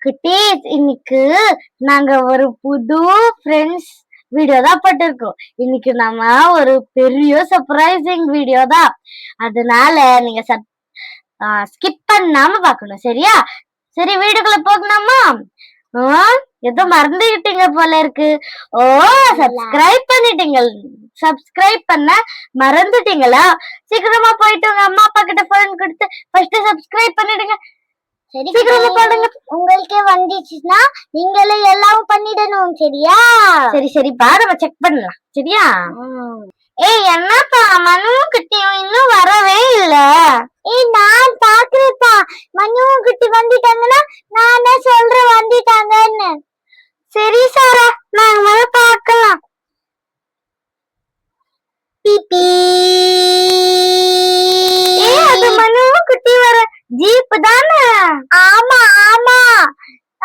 குட்டீஸ், இன்னைக்கு நாங்க ஒரு புது ஃப்ரெண்ட்ஸ் வீடியோ தான் போட்டிருக்கோம். இன்னைக்கு நம்ம ஒரு பெரிய சர்ப்ரைசிங் வீடியோ தான். அதனால நீங்க ஸ்கிப் பண்ணாம பார்க்கணும், சரியா? சரி, வீடியோக்குள்ள போகலாமா? ஏதோ மறந்துகிட்டீங்க போல இருக்கு. ஓ, சப்ஸ்கிரைப் பண்ணிட்டீங்க. சப்ஸ்கிரைப் பண்ண மறந்துட்டீங்களா? சீக்கிரமா போயிட்டு உங்க அம்மா அப்பா கிட்ட போன் கொடுத்து ஃபர்ஸ்ட் சப்ஸ்கிரைப் பண்ணிடுங்க. சரி, சீக்கிரமா பண்ணுங்க. உங்களுக்கு வந்துச்சுன்னா நீங்களே எல்லாம் பண்ணிடணும், சரியா? சரி நம்ம செக் பண்ணலாம், சரியா? ஏய், என்னப்பா மனுவும் குட்டியும் இன்னும் வரவே இல்ல? ஏய், நான் பாக்குறேன்ப்பா. மனுவும் குட்டி வந்துட்டாங்கன்னா நானே சொல்றேன் வந்துட்டாங்கன்னு. சரி சாரா, நாங்க மேல பார்க்கலாம். பிபி. ஏய், அது மனுவும் குட்டி வர ஜீப் தானே? ஆமா ஆமா,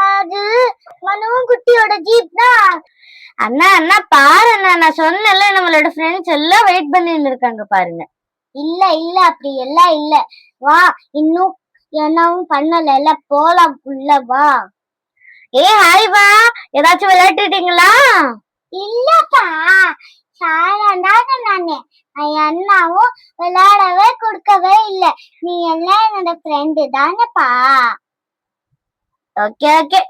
அது மனுவும் குட்டியோட ஜீப் தான். அண்ணா பாரு, நான் சொன்னேன்ல, நம்மளோட ஃப்ரெண்ட்ஸ் எல்லாம் வெயிட் பண்ணிட்டு இருக்காங்க பாருங்க. இல்ல அப்படி எல்லாம் இல்ல. வா, இன்னும் என்னவும் பண்ணல, போலாம் உள்ள வா. ஹாய் வா, ஏதாச்சும் விளையாட்டுட்டீங்களா? இல்லப்பா, சாதாரண நானே அண்ணாவும் விளையாடவே கொடுக்கவே இல்ல. நீ எல்லாம் என்னோட ஃப்ரெண்டு தானேப்பா. ஓகே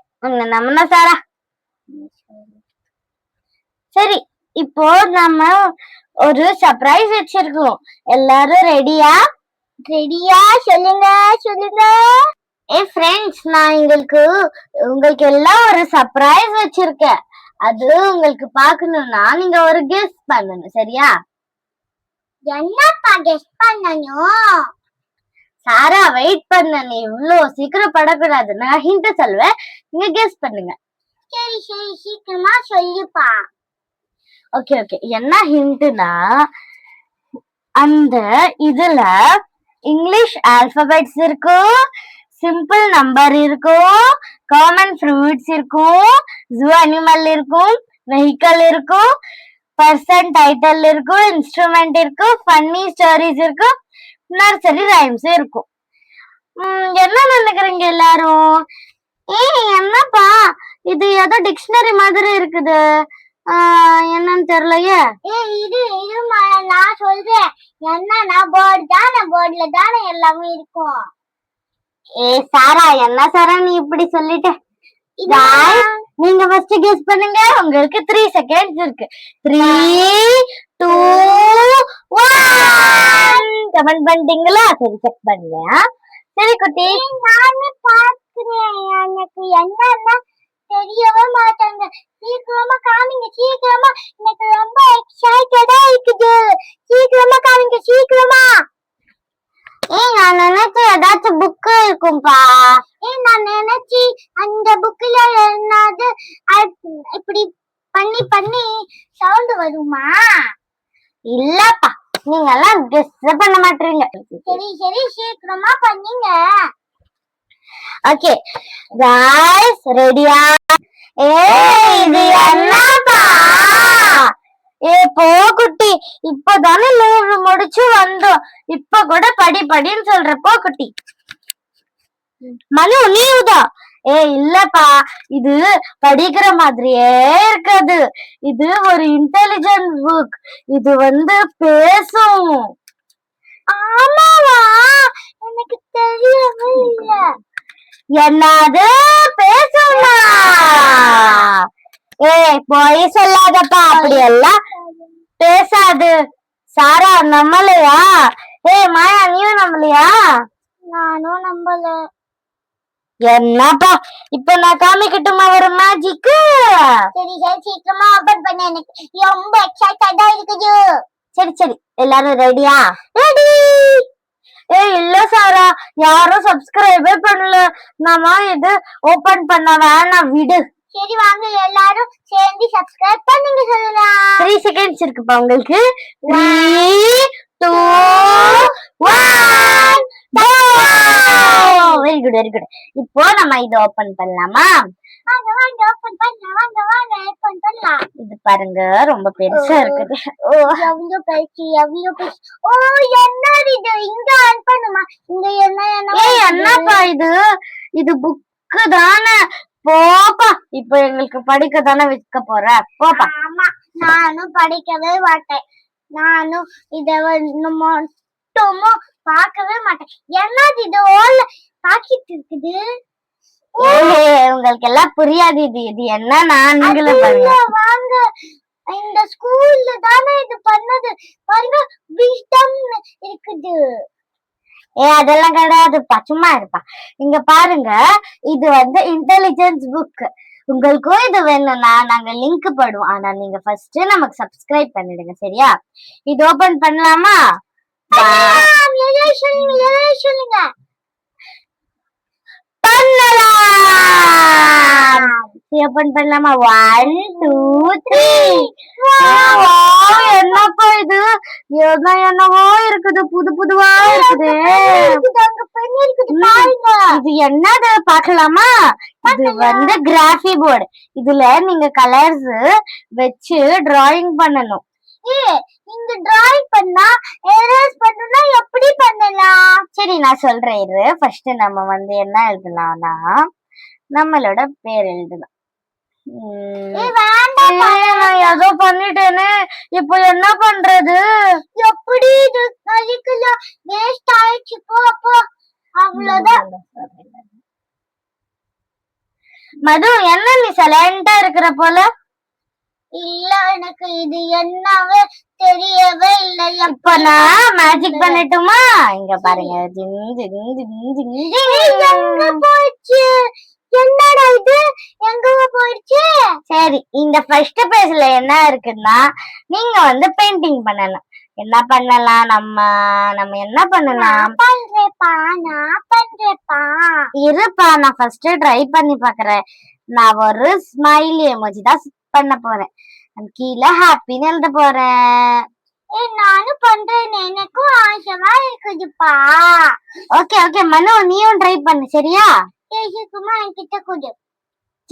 நம்ம சாரா. சரி, இப்போ நம்ம ஒரு சர்ப்ரைஸ் வச்சிருக்கோம். எல்லாரும் ரெடியா? சொல்லுங்க. ஃப்ரெண்ட்ஸ், நான் உங்களுக்கு எல்லாம் ஒரு சர்ப்ரைஸ் வச்சிருக்கேன். அது உங்களுக்கு பார்க்கணும்னா நீங்க ஒரு கெஸ் பண்ணணும், சரியா? என்னப்பா கெஸ் பண்ணணும்? சாரா, வெயிட் பண்ண, நீ இவ்வளவு சீக்கிரம் படக்கூடாது. நான் ஹிண்ட் சொல்வேன், நீங்க கெஸ் பண்ணுங்க. சரி சீக்கிரமா சொல்லுப்பா. ஓகே என்ன ஹிண்ட்னா, அந்த இதுல இங்கிலீஷ் ஆல்பபெட்ஸ் இருக்கும், சிம்பிள் நம்பர் இருக்கும், காமன் ஃப்ரூட்ஸ் இருக்கும், ஜூ அனிமல் இருக்கும், வெஹிக்கல் இருக்கும், பர்சன் டைட்டில் இருக்கும், இன்ஸ்ட்ருமெண்ட் இருக்கும், ஃபன்னி ஸ்டோரிஸ் இருக்கும், நர்சரி ரைம்ஸ் இருக்கும். என்ன நினைக்கிறீங்க எல்லாரும்? என்னப்பா இது ஏதோ டிக்ஷனரி மாதிரி இருக்குது, என்னன்னு தெரியலையே. இது நான் சொல்றேன், என்னன்னா போர்டு தானே, போர்டுல தானே எல்லாமே இருக்கும். சாரா, என்ன சாரா நீ இப்படி சொல்லிட்ட? நீங்க ஃபர்ஸ்ட் கெஸ் பண்ணுங்க. உங்களுக்கு 3 செகண்ட்ஸ் இருக்கு. 3 2 1. கமெண்ட் பண்ணிட்டீங்களா? சரி, செக் பண்ணுங்க. சரி குட்டி, நானே பாக்குறேன். எனக்கு என்னன்னா தெரியவே மாட்டாங்க. சீக்கிரமா காமிங்க, சீக்கிரமா. எனக்கு ரொம்ப எக்ஸைட்டடா இருக்குது. சீக்கிரமா காமிங்க, சீக்கிரமா. நான் நினைச்சு ஏதாச்சும் புக் இருக்கும்பா. நான் நினைச்சு அந்த புக்ல என்னது இப்படி பண்ணி சவுண்ட் வருமா? இல்லப்பா, நீங்க எல்லாம் கெஸ் பண்ண மாட்டீங்க. சரி சீக்கிரமா பண்ணீங்க. ஓகே गाइस, ரெடியா? இது என்னப்பா? போ குட்டி, இப்பதானே லீவ் முடிச்சு வந்தோம், இப்ப கூட படின்னு சொல்ற. போ குட்டி. மனு, நீதான். இல்லப்பா, இது படிக்கிற மாதிரியே இருக்காது. இது ஒரு இன்டெலிஜென்ட் புக். இது பேசும். ஆமாவா? எனக்கு தெரியவே இல்ல. என்னது பேசுமா? போய் சொல்லாதப்பா, அப்படி எல்லாம் பேசாது. சாரா, நம்பலையா? மாயா, நீயும் நம்பலையா? நானும் நம்பல. என்னப்பா, இப்ப நான் காமிக்கட்டுமா ஒரு மேஜிக்? சரி சீக்கிரமா ஓபன் பண்ண, எனக்கு ரொம்ப எக்ஸைட்டடா இருக்குது. சரி எல்லாரும் ரெடியா? ரெடி. இல்ல சாரா, யாரும் சப்ஸ்கிரைபே பண்ணல. நாம இது ஓபன் பண்ண வேணாம், விடு. சரி வாங்க, எல்லாரும் சேர்ந்து சப்ஸ்கிரைப் பண்ணுங்க சொல்லலாம். 3 செகண்ட்ஸ் இருக்குப்பா உங்களுக்கு. 3 2 1. Very good. இப்போ நம்ம இத ஓபன் பண்ணலாமா? வாங்க ஓபன் பண்ணலாம். இது பாருங்க, ரொம்ப பெருசா இருக்குது. எவ்வளவு பெருசு. ஓ, என்னது இது? இங்க ஆன் பண்ணுமா? இங்க என்னப்பா இது புக் புக்கு தானே போப்பா. இப்ப எங்களுக்கு படிக்க தானே வைக்க போற, போப்பா. ஆமா, நானும் படிக்கவே மாட்டேன். நானும் இத மட்டுமும் பார்க்கவே மாட்டேன். என்னது இது ஓல்ல பாக்கிட்டு இருக்குது? உங்களுக்கு எல்லாம் புரியாது. இது என்னன்னா நீங்களே பாருங்க. வாங்க, இந்த ஸ்கூல்ல தானே இது பண்ணது. பாருங்க, விஸ்டம் இருக்குது. அதெல்லாம் கிடையாதுப்பா, சும்மா இருப்பா. இங்க பாருங்க, இது வந்து இன்டெலிஜென்ஸ் புக். உங்களுக்கும் இது வேணும்னா நாங்க லிங்க் போடுவோம். ஆனா நீங்க ஃபர்ஸ்ட் நமக்கு சப்ஸ்கிரைப் பண்ணிடுங்க, சரியா? இது ஓபன் பண்ணலாமா? சொல்லுங்க. பண்ணலாம். ஓபன் பண்ணலாமா? 1 2 3. என்னப்பா இது? என்னவோ இருக்குது, புது புதுவா இருக்குது. இது என்னது பாக்கலாமா? இது வந்து கிராஃபி போர்டு. இதுல நீங்க கலர்ஸ் வச்சு டிராயிங் பண்ணணும். இந்த டிராயிங் பண்ணா எரேஸ் பண்ணனும்னா எப்படி பண்ணலாம்? சரி, நான் சொல்றேன் இரு. ஃபர்ஸ்ட் நம்ம வந்து என்ன எழுதலாம்னா நம்மளோட பேர் எழுதலாம். ஏதோ பண்ணிட்டேனே, இப்போ என்ன பண்றது? எப்படி இது கலிக்கலாம்? வேஸ்ட் ஆயிடுச்சு. போ அவ்வளவுதான். மது, என்ன நீ சைலண்டா இருக்கிற போல? இல்ல, எனக்கு இது என்னவே தெரியவே இல்ல. இப்ப நான் மேஜிக் பண்ணட்டுமா? இங்க பாருங்க. எங்க போயிடுச்சு? என்னடா இது, எங்க போயிடுச்சு? சரி, இந்த ஃபர்ஸ்ட் பேஜ்ல என்ன இருக்குன்னா நீங்க வந்து பெயிண்டிங் பண்ணணும். என்ன பண்ணலாம்? நம்ம என்ன பண்ணலாம்? இருப்பா, நான் ஃபர்ஸ்ட் ட்ரை பண்ணி பாக்குறேன். நான் ஒரு ஸ்மைலி எமோஜி தான் பண்ண போறேன். கீழே ஹாப்பின்னு எழுத போறேன். நானும் பண்றேன், எனக்கும் ஆசைமா இருக்குதுப்பா. ஓகே ஓகே மனு, நீயும் ட்ரை பண்ணு, சரியா? என்கிட்ட கொடு.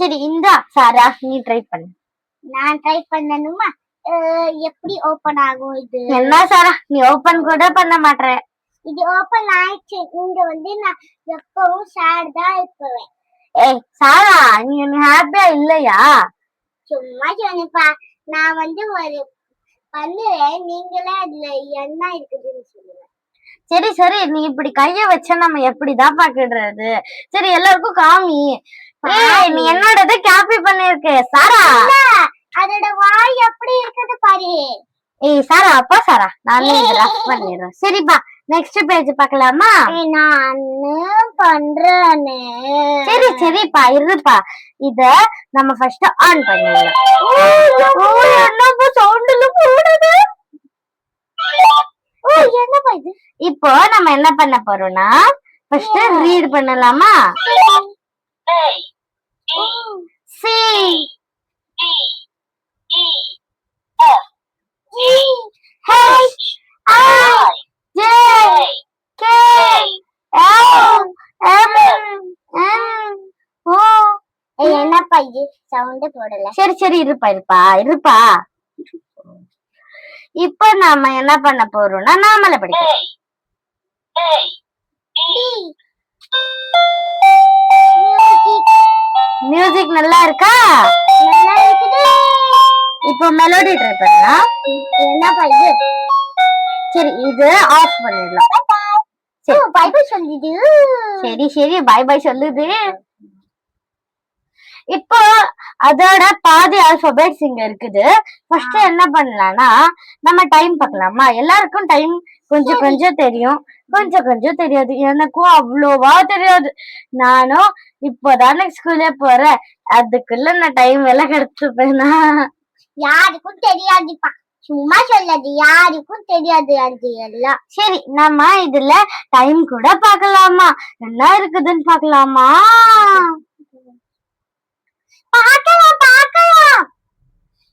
சரி, இந்தா சாரா, நீ ட்ரை பண்ணு. நான் ட்ரை பண்ணணுமா? எப்படி ஓபன் ஆகும் இது? என்ன சாரா, நீ ஓபன் கூட பண்ண மாட்டற. இது ஓபன் ஆயிடுச்சு. இங்க வந்து நான் எப்பவும் சேட் தான் இருப்பேன். ஏய் சாரா, நீ ஹாப்பியா இல்லையா? சும்மா சொன்னப்பா. நான் வந்து ஒரு பண்ணுறேன், நீங்களே அதுல என்ன இருக்குதுன்னு சொல்லுங்க. சரி சரி, நீ இப்படி கைய வச்சா நம்ம எப்படிதான் பாக்குறது? சரி, எல்லாருக்கும் காமி. நீ என்னோடத காப்பி பண்ணிருக்க சாரா. அதோட வாய் எப்படி இருக்குது பாரு. சாரா, அப்பா சாரா, நானே ரஃப் பண்ணிடுறேன். சரிப்பா, நெக்ஸ்ட் பேஜ் பார்க்கலாமா? நான் பண்றேனே. சரி சரிப்பா, இருப்பா. இத நம்ம ஃபர்ஸ்ட் ஆன் பண்ணிடலாம். என்னப்பா சவுண்ட்ல போடுது? என்னப்பா இது? இப்போ நம்ம என்ன பண்ண போறோம்னா ஃபர்ஸ்ட் ரீட் பண்ணலாமா? C D E F G H I J K L M N O. என்னப்பா இது? சவுண்ட் போடல. சரி சரி, இருப்பா. இப்போ நாம என்ன பண்ண போறோம்னா நாமளே படிக்கலாம். மியூசிக் நல்லா இருக்கா? நல்லா இருக்குது. இப்போ மெலோடி ட்ரை பண்ணலாம். என்னப்பா இது? சரி, இது ஆஃப் பண்ணிடலாம். சரி, பை பை சொல்லுது. சரி, பை பை சொல்லுது. இப்போ அதோட பாதி ஆல்பபெட்ஸ் இங்க இருக்குது. ஃபர்ஸ்ட் என்ன பண்ணலாம்னா நம்ம டைம் பார்க்கலாமா? எல்லாருக்கும் டைம் கொஞ்சம் கொஞ்சம் தெரியும், கொஞ்சம் கொஞ்சம் தெரியாது. எனக்கும் அவ்வளோவா தெரியாது. நானும் இப்போதானே ஸ்கூல்ல போறேன். அதுக்குள்ள நான் டைம் எல்லாம் கிடைச்சிருப்பேனா? யாருக்கும் தெரியாதுப்பா, சும்மா சொல்லாது. யாருக்கும் தெரியாது அது எல்லாம். சரி, நம்ம இதுல டைம் கூட பார்க்கலாமா? என்ன இருக்குதுன்னு பார்க்கலாமா? பார்க்கலாம்.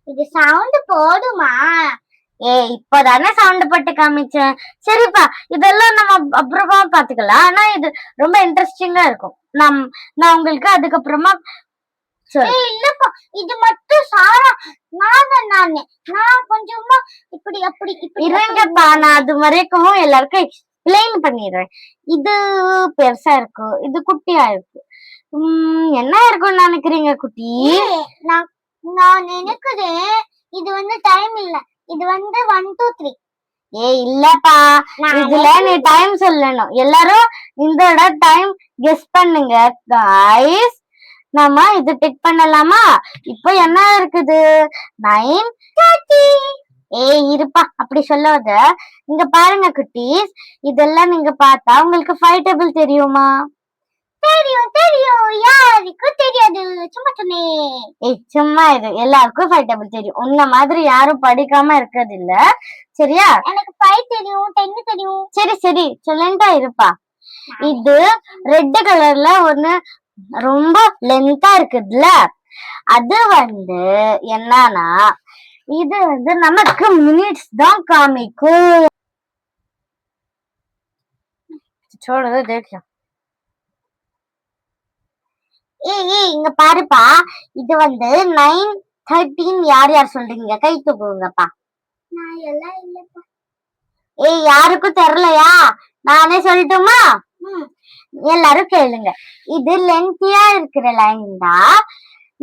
இது சவுண்ட் போடுமா? இப்பதானே சவுண்ட் போட்டு காமிச்சேன். சரிப்பா, இதெல்லாம் நம்ம அப்புறமா பாத்துக்கலாம். ஆனா இது ரொம்ப இன்ட்ரெஸ்டிங்கா இருக்கும். நான் உங்களுக்கு அதுக்கப்புறமா இல்லப்பா, இது மட்டும் சாரா நான் கொஞ்சமா இப்படி அப்படி இருங்கப்பா. நான் அது வரைக்கும் எல்லாருக்கும் எக்ஸ்பிளைன் பண்ணிடுறேன். இது பெருசா இருக்கு, இது குட்டியா இருக்கு. என்ன இருக்கும்னு நினைக்கிறீங்க குட்டி? நான் நான் நினைக்கிறேன் இது வந்து டைம் இல்ல, இது வந்து 1 2 3. இல்லப்பா, இதுல நீ டைம் சொல்லணும். எல்லாரும் இந்த டைம் கெஸ் பண்ணுங்க गाइस. நாம இது டிக் பண்ணலாமா? இப்போ என்ன இருக்குது? 9:30. இருப்பா, அப்படி சொல்லாத. இங்க பாருங்க குட்டீஸ், இதெல்லாம் நீங்க பார்த்தா உங்களுக்கு 5 டேபிள் தெரியுமா? தெரியும் தெரியும், யாருக்கும் தெரியாது, சும்மா சொன்னேன். சும்மா இது, எல்லாருக்கும் 5 டேபிள் தெரியும். உன்ன மாதிரி யாரும் படிக்காம இருக்கிறது இல்ல, சரியா? எனக்கு 5 தெரியும், 10 தெரியும். சரி சரி, சொல்லிட்டா இருப்பா. இது ரெட் கலர்ல ஒண்ணு ரொம்ப லென்த்தா இருக்குதுல்ல, அது வந்து என்னன்னா இது வந்து நமக்கு மினிட்ஸ் தான் காமிக்கும். சொல்றது தெரியும். இங்க பாருப்பா, இது வந்து 9:13. யார் யார் சொல்றீங்க? கை தூக்குங்கப்பா. நான் எல்லாம் இல்லப்பா. யாருக்கும் தெரியலையா? நானே சொல்லட்டுமா? எல்லாரும் கேளுங்க. இது லென்த்தியா இருக்கிற லைன் தான்.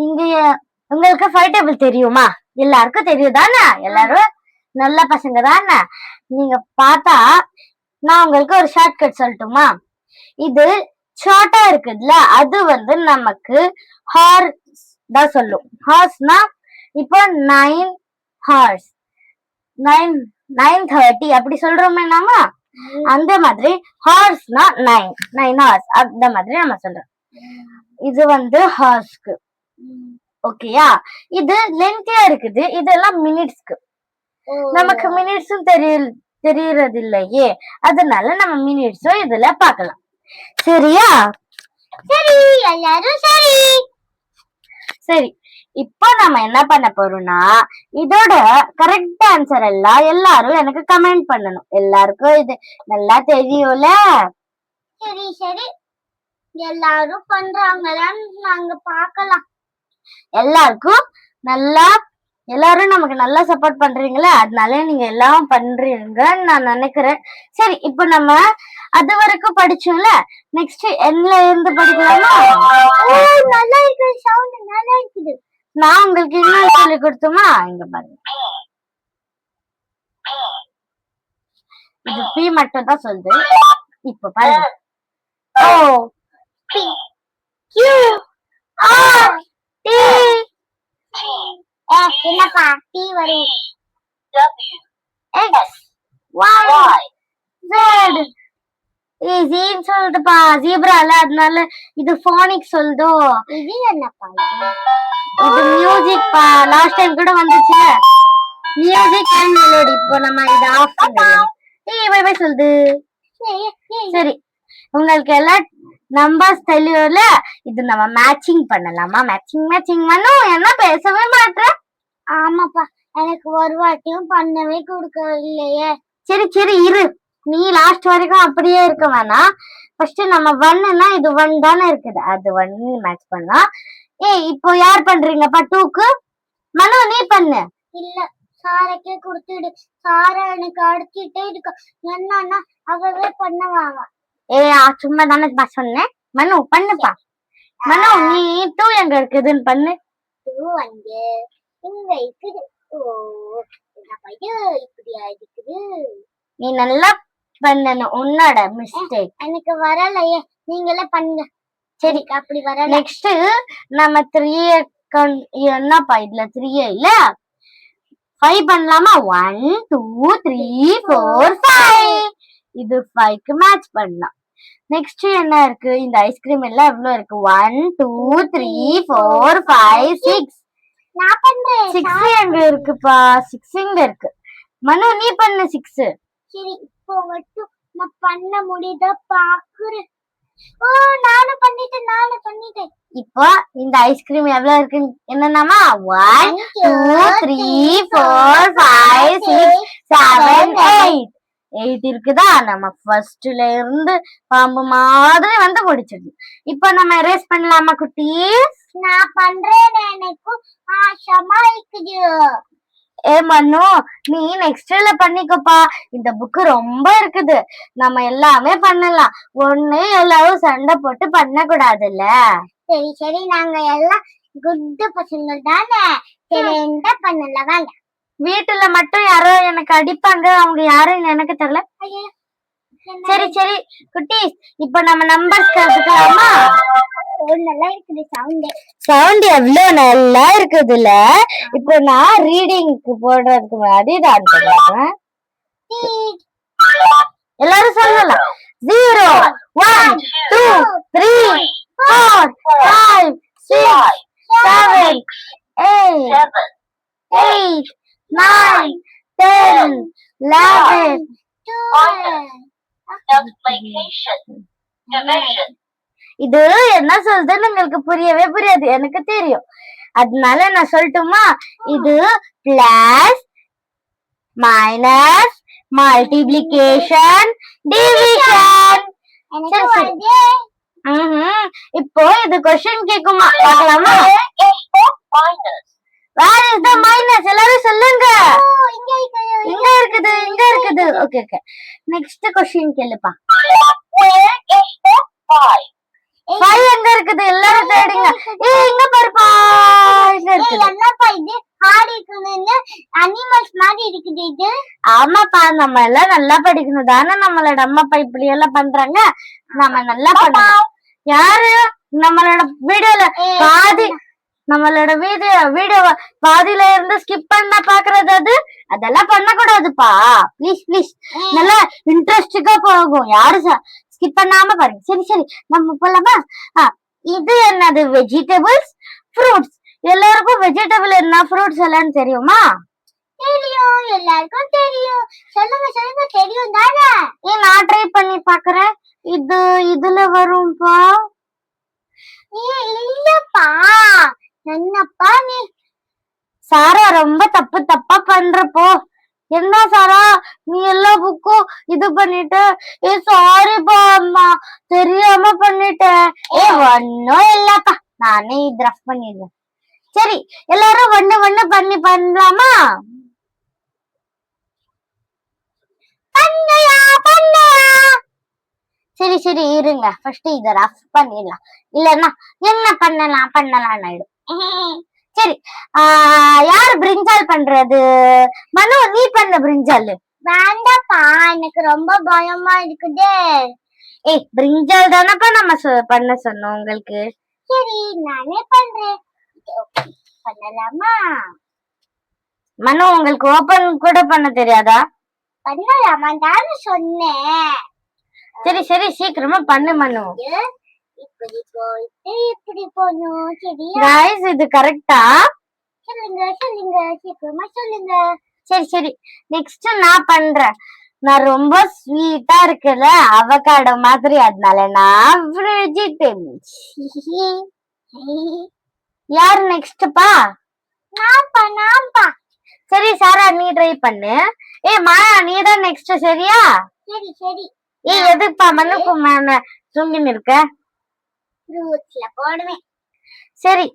இங்க உங்களுக்கு 5 டேபிள் தெரியுமா? எல்லாருக்கும் தெரியும் தானே? எல்லாரும் நல்ல பசங்க தானே? நீங்க பார்த்தா நான் உங்களுக்கு ஒரு ஷார்ட்கட் சொல்லட்டுமா? இது ஷார்ட்டா இருக்குதுல்ல, அது வந்து நமக்கு ஹார்ஸ் தான் சொல்லும். ஹார்ஸ்னா இப்போ 9 ஹார்ஸ், 9:30 அப்படி சொல்றோமே நாம. அந்த மாதிரி ஹார்ஸ்னா 9 ஹார்ஸ் அந்த மாதிரி நம்ம சொல்றோம். இது வந்து ஹார்ஸ்க்கு, ஓகேயா? இது லென்த்தியா இருக்குது, இதெல்லாம் மினிட்ஸ்க்கு. நமக்கு மினிட்ஸும் தெரியறது இல்லையே, அதனால நம்ம மினிட்ஸும் இதுல பார்க்கலாம். சரியா? சரி, எல்லாரும் சரி. சரி, இப்போ நம்ம என்ன பண்ண போறோம்னா, இதோட கரெக்ட் ஆன்சர் எல்லாம் எல்லாரும் எனக்கு கமெண்ட் பண்ணணும். எல்லாருக்கும் இது நல்லா தெரியும்ல? சரி சரி, எல்லாரும் பண்றாங்களான்னு நாங்க பார்க்கலாம். எல்லாரும் நமக்கு நல்லா சப்போர்ட் பண்றீங்களே, அதனால நீங்க எல்லாம் பண்றீங்கன்னு நான் நினைக்கிறேன். சரி, இப்போ நம்ம அது வரைக்கும் படிச்சோம்ல, நெக்ஸ்ட் என்ல இருந்து படிக்கலாமா? நல்லா இருக்கு, சவுண்ட் நல்லா இருக்குது. நான் உங்களுக்கு இன்னும் சொல்லி கொடுத்துமா? இங்க பாருங்க, இது பி மட்டும் தான் சொல்லுது. இப்ப பாருங்க, O P Q R T. என்னப்பா டி வரும்? X Y Z. ஜீன்னு சொல்லுதுப்பா, ஜீப்ரால, அதனால இது போனிக் சொல்லுதோ. இது என்னப்பா? இது மியூசிக் பா. லாஸ்ட் டைம் கூட வந்துச்சு மியூசிக் அண்ட் மெலோடி. இப்போ நம்ம இத ஆஃப் பண்ணலாம். பை பை சொல்லுது. சரி, உங்களுக்கு எல்லாம் நம்பர்ஸ் தெரியல. இது நம்ம மேட்சிங் பண்ணலாமா? மேட்சிங் பண்ணும். என்ன பேசவே மாட்டேன்? ஆமாப்பா, எனக்கு ஒரு வாட்டியும் பண்ணவே கொடுக்கலையே. சரி சரி இரு, நீ லாஸ்ட் வரைக்கும் அப்படியே இருக்க வேணாம். ஃபர்ஸ்ட் நம்ம 1ன்னா இது 1 தானே இருக்குது, அது 1 மேட்ச் பண்ணா. இப்போ யார் பண்றீங்கப்பா 2க்கு? மனு நீ பண்ணு. இல்ல, சாரக்கே கொடுத்துடு. சாரா எனக்கு அடிச்சிட்டே இருக்கு. என்னன்னா அவவே பண்ணுவாங்க. சும்மா தானே சொன்னேன். மனு பண்ணுப்பா. மனு நீ 2 எங்க இருக்குதுன்னு பண்ணு. 2 இங்க இருக்குது. ஓ, என்ன பைய இப்படியா இருக்குது? நீ நல்லா பண்ணணும், உன்னோட மிஸ்டேக். எனக்கு வரலையே, நீங்களே பண்ணுங்க. சரி, அப்படி வரல. நெக்ஸ்ட் நம்ம 3 என்னப்பா இதுல 3 இல்ல 5 பண்ணலாமா? 1 2 3 4 5. இது 5க்கு மேட்ச் பண்ணலாம். நெக்ஸ்ட் என்ன இருக்கு? இந்த ஐஸ்கிரீம் எல்லாம் எவ்வளவு இருக்கு? 1 2 3 4 5 6. நான் பண்றேன். 6 எங்க இருக்குப்பா? 6 இங்க இருக்கு. மனு நீ பண்ணு 6. சரி, இப்போ மட்டும் நான் பண்ண முடியுதா பாக்குறேன். ஓ, நானும் பண்ணிட்டேன். இப்போ இந்த ஐஸ்கிரீம் எவ்வளவு இருக்கு என்னன்னாமா? 1 2 3 4 5 6 7 8. 8 இருக்குதா? நம்ம ஃபர்ஸ்ட்ல இருந்து பாம்பு மாதிரி வந்து முடிச்சிடணும். இப்போ நம்ம எரேஸ் பண்ணலாமா குட்டி? நான் பண்றேன், எனக்கும் ஆசமா இருக்குது. மனு நீ நெக்ஸ்ட்ல பண்ணிக்கப்பா. இந்த புக்கு ரொம்ப இருக்குது, நம்ம எல்லாமே பண்ணலாம். ஒண்ணு எல்லாரும் சண்டை போட்டு பண்ண கூடாதுல்ல. சரி சரி நாங்க எல்லாம் குட் பசங்க தானே. சரி என்ன பண்ணலாம் வாங்க. வீட்டுல மட்டும் யாரோ எனக்கு அடிப்பாங்க, அவங்க யாரும் எனக்கு தெரியல. சரி சரி குட்டீஸ், இப்ப நம்ம நம்பர்ஸ் கத்துக்கலாமா? நல்லா இருக்குது சவுண்ட் எவ்வளவு நல்லா இருக்குதுல்ல. இப்போ நான் ரீடிங்க்கு போடுறதுக்கு முன்னாடி தான் பண்ணுவேன். எல்லாரும் சொல்லலாம். 0 1 2 3 4 5 6 7 8 8 9 10 11 இது என்ன சொல்றதுன்னு உங்களுக்கு புரியவே புரியாது, எனக்கு தெரியும். அதனால நான் சொல்லட்டுமா? இது பிளஸ் மைனஸ் மல்டிப்ளிகேஷன் டிவிஷன். இப்போ இது क्वेश्चन கேக்குமா பார்க்கலாமா? Where is the minus? எல்லாரும் சொல்லுங்க. இங்க இருக்குது, இங்க இருக்குது. ஓகே ஓகே, நெக்ஸ்ட் क्वेश्चन கேளுப்பா. Five எங்க இருக்குது? எல்லாரும் தேடுங்க. இங்க பாருப்பா, இங்க இருக்குது. என்னப்பா இது ஹார்ட் இருக்குன்னு அனிமல்ஸ் மாதிரி இருக்குது இது. ஆமாப்பா, நம்ம எல்லாம் நல்லா படிக்கணும் தானே. நம்மளோட அம்மா அப்பா இப்படி எல்லாம் பண்றாங்க, நம்ம நல்லா பண்ணணும். யாரு நம்மளோட வீடியோல பாதி நம்மளோட வீடியோ பாதியில இருந்து ஸ்கிப் பண்ண பாக்குறது, அதெல்லாம் பண்ண கூடாதுப்பா. ப்ளீஸ் ப்ளீஸ், நல்லா இன்ட்ரெஸ்டிங்கா போகும். யாரு ஸ்கிப் பண்ணாம பாருங்க. சரி சரி, நம்ம போலாமா? இது என்னது? Vegetables, fruits. எல்லாருக்கும் வெஜிடபிள் என்ன, ஃப்ரூட்ஸ் எல்லாம் தெரியுமா? தெரியும், எல்லாருக்கும் தெரியும். சொல்லுங்க சொல்லுங்க, தெரியும் தானே. நான் ட்ரை பண்ணி பாக்குறேன். இதுல வரும்பா. இல்லப்பா, என்னப்பா நீ? சாரா ரொம்ப தப்பா பண்றப்போ. என்ன சாரா, நீ எல்லா புக்கும் இது பண்ணிட்டு? சாரிப்பா அம்மா, தெரியாம பண்ணிட்டேன். ஒன்னும் இல்லப்பா, நானே இது ரஃப் பண்ணிடுறேன். சரி, எல்லாரும் ஒண்ணு பண்ணலாமா? சரி சரி இருங்க, ஃபர்ஸ்ட் இத ரஃப் பண்ணிடலாம். இல்லன்னா என்ன பண்ணலாம் ஆயிடும். சரி, யாரு பிரிஞ்சால் பண்றது? மனு, நீ பண்ண பிரிஞ்சால். வேண்டாப்பா, எனக்கு ரொம்ப பயமா இருக்குது. பிரிஞ்சால் தானப்பா நம்ம பண்ண சொன்னோம் உங்களுக்கு. சரி, நானே பண்றேன். பண்ணலாமா? மனு, உங்களுக்கு ஓபன் கூட பண்ண தெரியாதா? பண்ணலாமா தானே சொன்னேன். சரி சரி, சீக்கிரமா பண்ணு மனு. இப்படி போயிட்டு இப்படி போகணும். சரியா गाइस, இது கரெக்ட்டா? சொல்லுங்க சொல்லுங்க, சீக்கிரமா சொல்லுங்க. சரி சரி, நெக்ஸ்ட் நான் பண்றேன். நான் ரொம்ப ஸ்வீட்டா இருக்குல்ல, அவகாடோ மாதிரி, அதனால நான் வெஜிடபிள்ஸ். யார் நெக்ஸ்ட்பா? நான்ப்பா. சரி சாரா, நீ ட்ரை பண்ணு. மாயா, நீ தான் நெக்ஸ்ட். சரியா? சரி சரி. எதுப்பா மனுக்கு மேல தூங்கின்னு இருக்க? ஃப்ரூட்ஸ்ல போடுவேன். சரி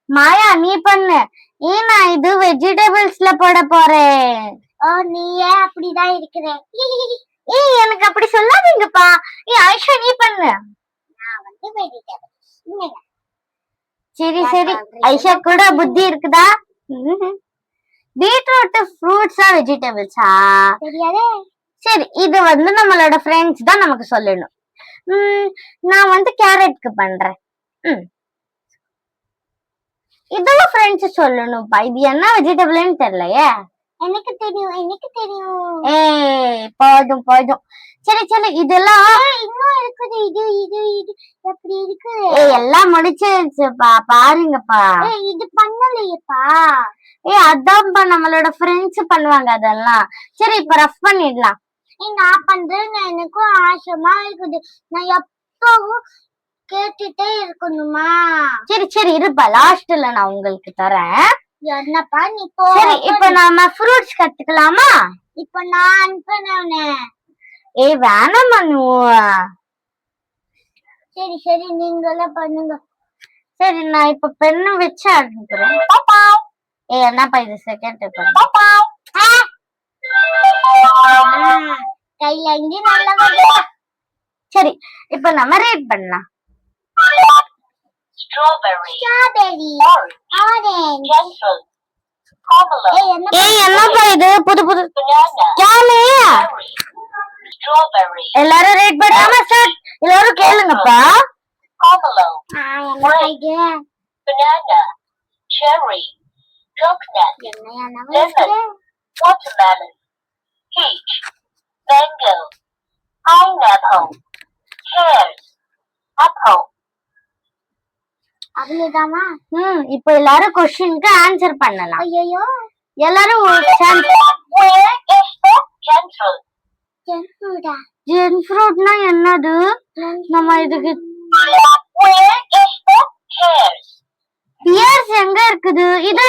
மாயா, நீ பண்ணு. நான் இது வெஜிடபிள்ஸ்ல போட போறேன். நீயே அப்படிதான் இருக்கிற. எனக்கு அப்படி சொல்லாதீங்கப்பா. ஆயிஷா, நீ பண்ணு. நான் வந்து வெஜிடபிள்ஸ். சரி சரி, ஐஷா கூட புத்தி இருக்குதா? பீட்ரூட் ஃப்ரூட்ஸா வெஜிடபிள்ஸா தெரியாதே. சரி, இது வந்து நம்மளோட ஃப்ரெண்ட்ஸ் தான் நமக்கு சொல்லணும். நான் வந்து கேரட்க்கு பண்றேன். இதுவும் ஃப்ரெண்ட்ஸ் சொல்லணும்ப்பா. இது என்ன வெஜிடபிள்னு தெரியலையே. எனக்கு தெரியும். போதும். சரி சரி, இதெல்லாம் இன்னும் இருக்குது. இது எப்படி இருக்கு? எல்லாம் முடிச்சிருச்சுப்பா, பாருங்கப்பா. இது பண்ணலையேப்பா. அதான்ப்பா நம்மளோட ஃப்ரெண்ட்ஸ் பண்ணுவாங்க அதெல்லாம். சரி, இப்ப ரஃப் பண்ணிடலாம். நான் பண்றேன்னு எனக்கும் ஆசைமா இருக்குது. நான் எப்பவும் கேட்டுட்டே இருக்கணுமா? சரி சரி இருப்பா, லாஸ்ட்ல நான் உங்களுக்கு தரேன். என்னப்பா நீ? சரி, இப்ப நாம ஃப்ரூட்ஸ் கத்துக்கலாமா? இப்ப நான் அனுப்புனே. வேணாம் மனு. சரி சரி, நீங்களே பண்ணுங்க. சரி, நான் இப்ப பெண்ணு வச்சு அனுப்புறேன். என்னப்பா இது செகண்ட் கையில இருந்து நல்லா. சரி, இப்ப நம்ம ரீட் பண்ணலாம். strawberry, orange. gentle, pomelo, ஏய் என்னப்பா இது புது புது banana, யாமே cherry, strawberry, எல்லாரும் ரேட் பண்ணாம ஸ்டார்ட் எல்லாரும் கேளுங்கப்பா pomelo, என்ன இது? banana, cherry, coconut, lemon, watermelon, peach, mango, pineapple, pears, apple. அவ்வளவுதாமா? இப்போ எல்லாரும் கொஸ்டினுக்கு ஆன்சர் பண்ணலாம் ஐயோ, எல்லாரும் Where is the gentle? Junk ஃபுட்டா? ஜென் ஃப்ரூட்னா என்னது நம்ம இதுக்கு Where is the pears? Pears எங்க இருக்குது இது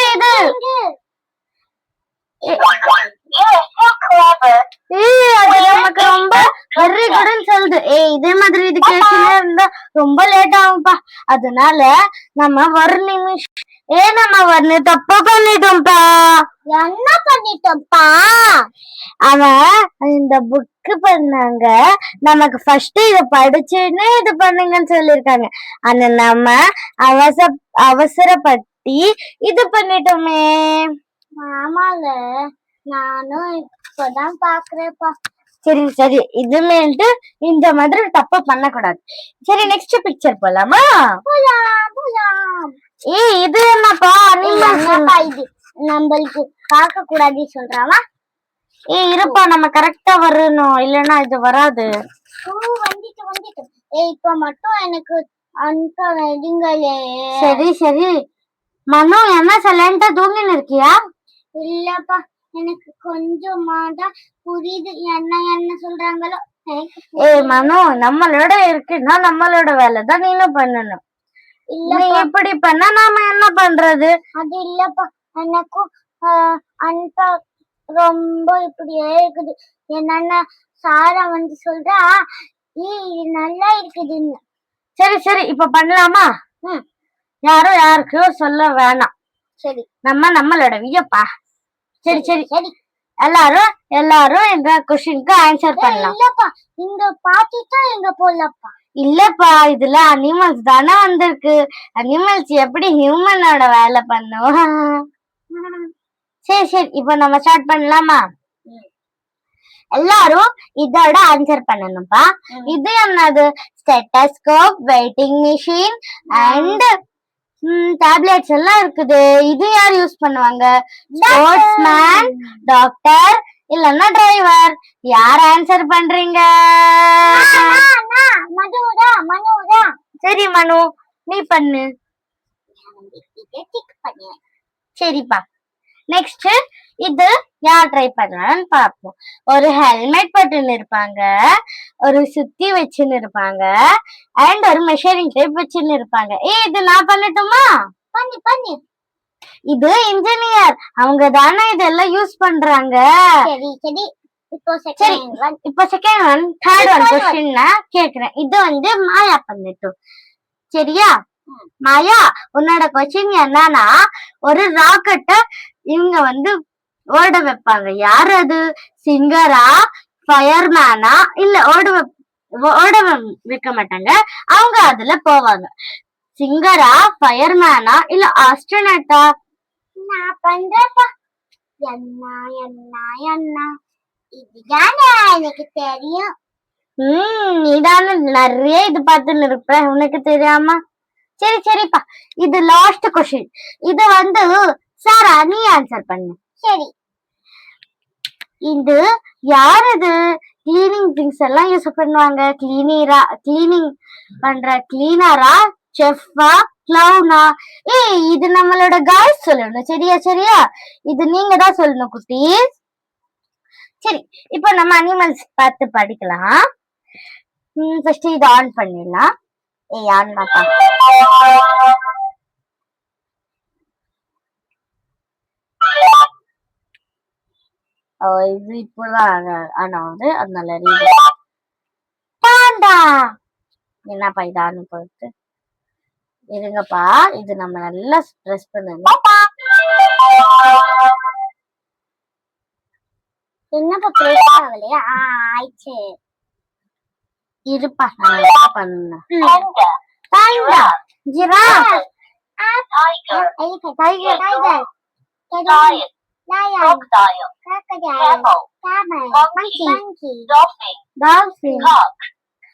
You're so clever. ஏய் அது நமக்கு ரொம்ப வெரி குட்னு சொல்லுது ஏய் இதே மாதிரி இது கேட்டுனே இருந்தா ரொம்ப லேட் ஆகும்பா அதனால நம்ம ஒரு நிமிஷம் நம்ம ஒரு தப்பு பண்ணிட்டோம்ப்பா என்ன பண்ணிட்டோம்ப்பா? அவன் இந்த புக்கு பண்ணாங்க நமக்கு ஃபர்ஸ்ட் இத படிச்சுன்னு இது பண்ணுங்கன்னு சொல்லிருக்காங்க ஆனா நம்ம அவசரப்பட்டு இது பண்ணிட்டோமே ஆமாங்க, நானும் இப்பதான் பாக்குறேன்ப்பா. சரி இதுமேட்டு இந்த மாதிரி தப்பு பண்ணக்கூடாது சரி நெக்ஸ்ட் பிக்சர் போலாமா போலாம். ஏய் இது என்னப்பா என்னப்பா இது? நம்மளுக்கு பார்க்க கூடாது சொல்றாவா? ஏய் இருப்பா நம்ம கரெக்டா வரணும் இல்லனா இது வராது வந்துட்டு. இப்ப மட்டும் எனக்கு அனுப்ப வைங்களே. சரி மனு என்ன சைலண்டா தூங்கின்னு இருக்கியா இல்லப்பா, எனக்கு கொஞ்சமாதான் புரியுது என்ன சொல்றாங்களோ. ஏய் மனு நம்மளோட இருக்குன்னா நம்மளோட வேலை தான் நீனும் பண்ணணும் நீ எப்படி பண்ணா நாம என்ன பண்றது அது இல்லப்பா, எனக்கும் அனுப்ப ரொம்ப இப்படியே இருக்குது. என்னன்னா சாரா வந்து சொல்றா இது நல்லா இருக்குதுன்னு. சரி இப்ப பண்ணலாமா யாரும் யாருக்கும் சொல்ல வேணாம் சரி நம்மளோட வியப்பா சரி எல்லாரும் இந்த கொஸ்டினுக்கு ஆன்சர் பண்ணலாம் இல்லப்பா, இங்க பாத்துட்டா எங்க போலப்பா. இல்லப்பா இதுல அனிமல்ஸ் தானே வந்திருக்கு அனிமல்ஸ் எப்படி ஹியூமனோட வேலை பண்ணும் சரி இப்ப நம்ம ஸ்டார்ட் பண்ணலாமா எல்லாரும் இதோட ஆன்சர் பண்ணணும்ப்பா இது என்னது stethoscope waiting machine and tablets எல்லாம் இருக்குது இது யார் யூஸ் பண்ணுவாங்க ஸ்போர்ட்ஸ்மேன் டாக்டர் இல்லன்னா டிரைவர் யார் ஆன்சர் பண்றீங்க மனுதா. சரி மனு நீ பண்ணு சரிப்பா நெக்ஸ்ட் இது யார் ட்ரை பண்ணலாம்னு பார்ப்போம் ஒரு ஹெல்மெட் போட்டுன்னு இருப்பாங்க ஒரு சுத்தி வச்சுன்னு இருப்பாங்க அண்ட் ஒரு மெஷரிங் டேப் வச்சுன்னு இருப்பாங்க இது நான் பண்ணட்டுமா பண்ணி இது இன்ஜினியர் அவங்க தானே இதெல்லாம் யூஸ் பண்றாங்க சரி இப்போ second one third one question கேக்குறேன் இது வந்து மாயா பண்ணட்டும் சரியா மாயா உன்னோட கொஸ்டின் என்னன்னா ஒரு ராக்கெட்ட இவங்க வந்து ஓட வைப்பாங்க யார் அது சிங்கரா ஃபயர்மேனா இல்ல ஓட வைக்க மாட்டாங்க அவங்க அதுல போவாங்க சிங்கரா ஃபயர்மேனா இல்ல ஆஸ்ட்ரோனட்டா நான் பண்றப்பா என்ன இதுதானே எனக்கு தெரியும் நீதானே நிறைய இது பார்த்துன்னு இருப்ப உனக்கு தெரியாம சரிப்பா இது லாஸ்ட் கொஸ்டின் இது வந்து சாரா நீ ஆன்சர் பண்ணு சரி இது யார் இது கிளீனிங் திங்ஸ் எல்லாம் யூஸ் பண்ணுவாங்க கிளீனிங் பண்ற கிளீனரா செஃப்பா கிளவுனா இது நம்மளோட காய்ஸ் சொல்லணும் சரியா இது நீங்க தான் சொல்லணும் குட்டி சரி இப்போ நம்ம அனிமல்ஸ் பார்த்து படிக்கலாம் ஃபர்ஸ்ட் இது ஆன் பண்ணிடலாம் ஆன் மாப்பா இது இப்பதான் ஆனாவது அதனால பாண்டா என்னப்பா இது ஆன் போயிட்டு இருங்கப்பா இது நம்ம நல்லா ஸ்ட்ரெஸ் பண்ணுங்க என்னப்பா பிரேக் ஆகலையா ஆயிடுச்சு இருப்பா நான் பண்ணேன் giraffe, tiger, tiger, lion, lion, crocodile, crocodile, camel, camel, monkey, monkey, dolphin, dolphin, cock,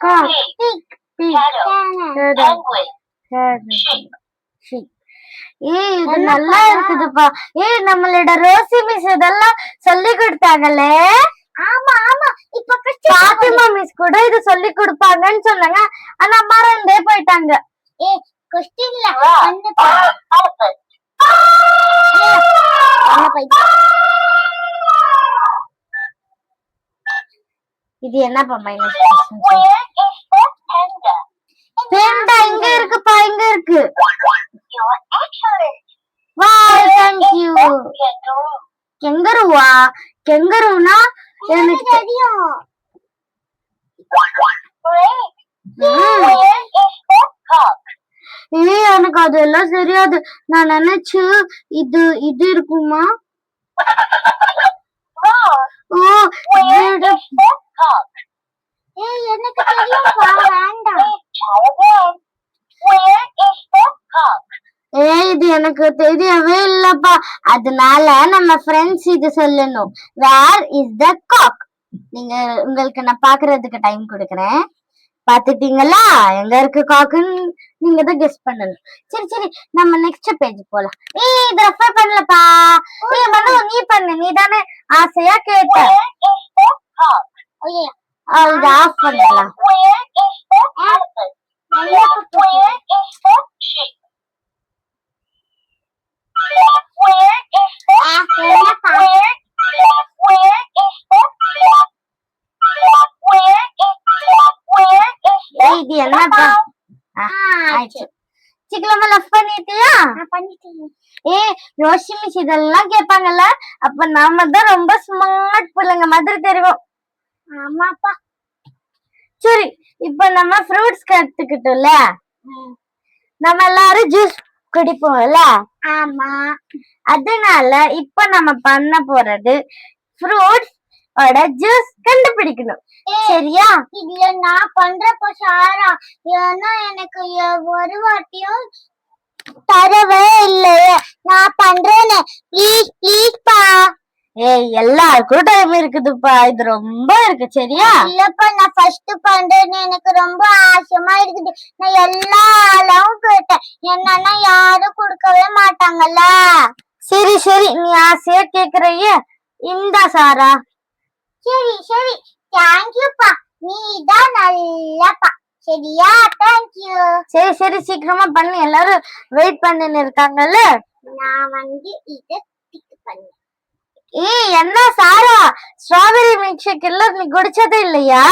cock, pig, pig, cattle, camel. penguin, sheep. sheep. ஏய் இது என்னப்பா? நல்லா இருக்குதுப்பா. ஏய் நம்மளோட ரோசி மிஸ் இதெல்லாம் சொல்லி கொடுத்தாங்களே. ஆமா ஆமா இப்ப பாத்திமா மிஸ் கூட இது சொல்லி கொடுப்பாங்கன்னு சொன்னாங்க. ஆனா மறந்தே போயிட்டாங்க. கொஸ்டின்ல Elephant, இது என்னப்பா minus where is the panda? பேண்டா இங்க இருக்குப்பா, இங்க இருக்கு. You're excellent. வா தேங்க் யூ. Kangaroo, கெங்கருவா? கெங்கருனா எனக்கு தெரியும். great. ம். Where is the cock? ஏய் எனக்கு அதெல்லாம் தெரியாது. நான் நினைச்சு இது இது இருக்குமா? Wrong. ஓ Where இது is the cock? எனக்கு தெரியும்ப்பா வேண்டாம். Try again. Where is the cock? ஏய் இது எனக்கு தெரியவே இல்லப்பா. அதனால நம்ம ஃப்ரெண்ட்ஸ் இது சொல்லணும். வேர் இஸ் த காக்? நீங்க உங்களுக்கு நான் பாக்குறதுக்கு டைம் கொடுக்கறேன். பாத்துட்டீங்களா எங்க இருக்கு காக்குன்னு நீங்க தான் கெஸ் பண்ணணும். சரி சரி நம்ம நெக்ஸ்ட் பேஜ் போலாம். ஏய் இது ரெஃபர் பண்ணலப்பா. ஏய் மனு நீ பண்ணு, நீ தானே ஆசையா கேட்ட. Where is the cock? Okay இத ஆஃப் பண்ணலாம். Where is the elephant? Where is the sheep? Where is the என்னப்பா? where is the ஏய் இது என்னப்பா? ஆயிடுச்சு. சீக்கிரமா லவ் பண்ணிட்டியா? நான் பண்ணிட்டேன். ஏய் ரோஷி மிஸ் இதெல்லாம் கேட்பாங்கல்ல, அப்ப நாம தான் ரொம்ப ஸ்மார்ட் பிள்ளைங்க மாதிரி தெரியும். ஆமாப்பா. சரி இப்ப நம்ம ஃப்ரூட்ஸ் கத்துக்கிட்டோம்ல, நம்ம எல்லாரும் ஜூஸ் குடிப்போம்ல, ஆமா அதனால இப்ப நம்ம பண்ண போறது ஃப்ரூட்ஸ் ஓட ஜூஸ் கண்டுபிடிக்கணும். சரியா? இதுல நான் பண்றப்ப சாரா ஏன்னா எனக்கு ஒரு வாட்டியும் தரவே இல்லையே. நான் பண்றேன்னு ப்ளீஸ் ப்ளீஸ் பா. ஏய் எல்லாருக்கும் டைம் இருக்குதுப்பா, இது ரொம்ப இருக்கு. சரியா? இல்லப்பா நான் ஃபர்ஸ்ட் பண்றேன்னு எனக்கு ரொம்ப ஆசைமா இருக்குது. நான் எல்லா அளவும் கேட்டேன், என்னன்னா யாரும் கொடுக்கவே மாட்டாங்கல்ல. சரி சரி நீ ஆசையா கேக்குறைய இந்தா சாரா. சரி சரி தேங்க்யூப்பா, நீ தான் நல்லப்பா. சரியா? தேங்க்யூ. சரி சரி சீக்கிரமா பண்ணு, எல்லாரும் வெயிட் பண்ணின்னு இருக்காங்கல்ல. நான் வந்து இதை டிக் பண்ணேன். ஏய் என்ன சாரா, ஸ்ட்ராபெரி மில்க் ஷேக் எல்லாம் நீ குடிச்சதே இல்லையா?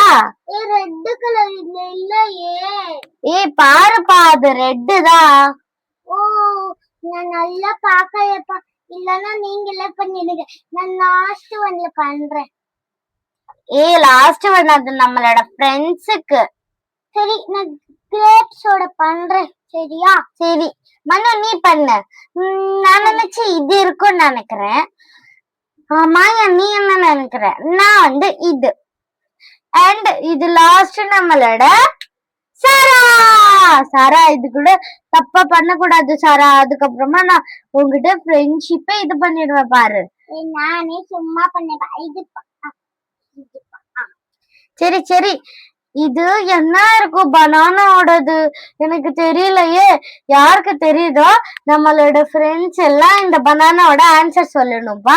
ரெட் கலர் இல்லையே. ஏய் பாருப்பா அது ரெட்டு தான். ஓ நான் நல்லா பாக்கலப்பா. இல்லன்னா நீங்களே பண்ணிடுங்க, நான் லாஸ்ட் ஒன்ல பண்றேன். ஏய் லாஸ்ட் ஒன் அது நம்மளோட ஃப்ரெண்ட்ஸுக்கு. சரி நான் கிரேப்ஸோட பண்றேன். சரியா? சரி மனு நீ பண்ணு. நான் நினைச்சு இது இருக்கும்னு நினைக்கிறேன். மாயா நீ என்ன நினைக்கிற? நான் வந்து இது. அண்ட் இது லாஸ்ட் நம்மளோட சாரா. சாரா இது கூட தப்பா பண்ண கூடாது சாரா. அதுக்கப்புறமா நான் உங்ககிட்ட ஃப்ரெண்ட்ஷிப்பே இது பண்ணிடுவேன் பாரு. நானே சும்மா பண்ணேன். இது சரி சரி இது என்ன இருக்கும்? பனானாவோடது. எனக்கு தெரியலையே. யாருக்கு தெரியுதோ நம்மளோட ஃப்ரெண்ட்ஸ் எல்லாம் இந்த பனானாவோட ஆன்சர் சொல்லணும்பா.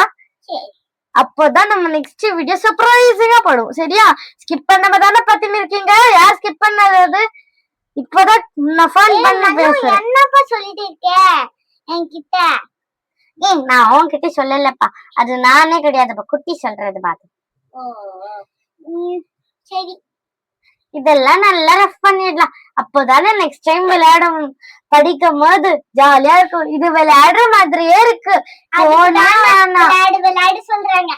அப்போதான் நம்ம நெக்ஸ்ட் வீடியோ சர்ப்ரைசிங்கா போடும். சரியா? ஸ்கிப் பண்ணாம தானே பத்தின்னு இருக்கீங்க. யார் ஸ்கிப் பண்ணாதது? இப்பதான் நான் ஃபன் பண்ண பேசுறேன். என்னப்பா சொல்லிட்டு இருக்க என்கிட்ட? ஏய் நான் உன்கிட்ட சொல்லலப்பா, அது நானே கிடையாதுப்பா, குட்டி சொல்றது பாத்து. சரி இதெல்லாம் நல்லா ரஃப் பண்ணிடலாம். அப்போதானே நெக்ஸ்ட் டைம் படிக்கும் போது ஜாலியா இருக்கும். இது விளையாடுற மாதிரியே இருக்கு. விளையாடு சொல்றாங்க.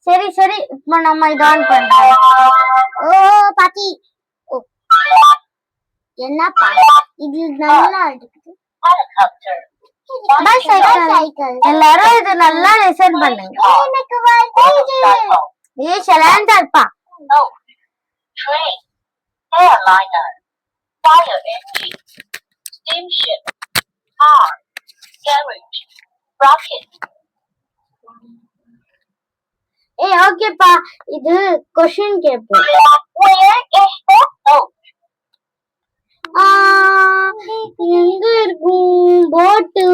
சரி சரி இப்போ நம்ம இதை ஆன் பண்றோம். ஓ பாத்தி என்னப்பா இது நல்லா இருக்குது. helicopter, bicycle. எல்லாரும் இது நல்லா லிசன் பண்ணுங்க. எனக்கு வருது. ஏய் சலாந்தாப்பா. train, airliner, fire engine, ஓகேப்பா, இது கொஸ்டின் கேட்போம். Where is the boat? எங்க இருக்கும் போட்டு?